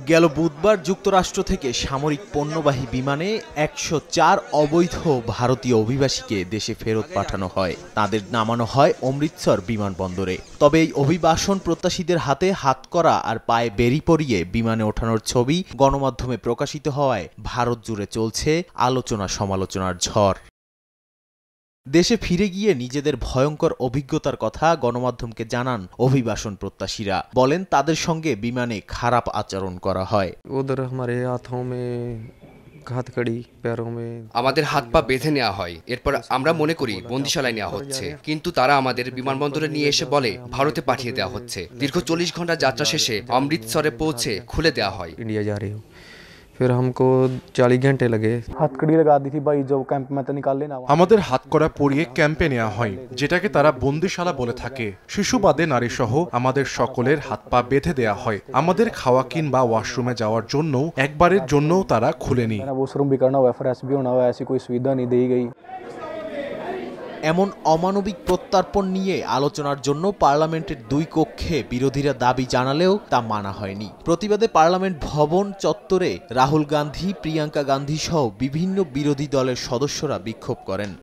গেল বুধবার যুক্তরাষ্ট্র থেকে সামরিক পণ্যবাহী বিমানে ১০৪ অবৈধ ভারতীয় অভিবাসীকে দেশে ফেরত পাঠানো হয়। তাদের নামানো হয় অমৃতসর বিমানবন্দরে। তবে এই অভিবাসন প্রত্যাশীদের হাতে হাতকড়া আর পায়ে বেড়ি পরিয়ে বিমানে ওঠানোর ছবি গণমাধ্যমে প্রকাশিত হওয়ায় ভারত জুড়ে চলছে আলোচনা সমালোচনার ঝড়। দেশে ফিরে গিয়ে নিজেদের ভয়ঙ্কর অভিজ্ঞতার কথা গণমাধ্যমকে জানান অভিবাসন প্রত্যাশীরা। বলেন তাদের সঙ্গে বিমানে খারাপ আচরণ করা হয়। আমাদের হাত পা বেঁধে নেওয়া হয়, এরপর আমরা মনে করি বন্দিশালায় নেওয়া হচ্ছে, কিন্তু তারা আমাদের বিমানবন্দরে নিয়ে এসে বলে ভারতে পাঠিয়ে দেওয়া হচ্ছে। দীর্ঘ ৪০ ঘন্টা যাত্রা শেষে অমৃতসরে পৌঁছে খুলে দেওয়া হয়। इंडिया जा रहे हो फिर हमको 40 घंटे लगे। हथकड़ी लगा दी थी भाई, जो कैंप में तो निकाले ना। আমাদের হাতকড়া পরিয়ে ক্যাম্পে নেওয়া হয়, যেটাকে তারা বন্দিশালা বলে থাকে। শিশুবাদে নারী সহ আমাদের সকলের হাত পা বেঁধে দেওয়া হয়। আমাদের খাওয়া কিংবা ওয়াশরুমে যাওয়ার জন্য একবারের জন্যও তারা খুলেনি। वॉशरूम भी करना हुआ, फ्रेश भी होना हुआ, ऐसी कोई सुविधा नहीं दी गई। এমন অমানবিক প্রত্যর্পণ নিয়ে আলোচনার জন্য পার্লামেন্টের দুই কক্ষে বিরোধীরা দাবি জানালেও তা মানা হয়নি। প্রতিবাদে পার্লামেন্ট ভবন চত্বরে রাহুল গান্ধী, প্রিয়াঙ্কা গান্ধী সহ বিভিন্ন বিরোধী দলের সদস্যরা বিক্ষোভ করেন।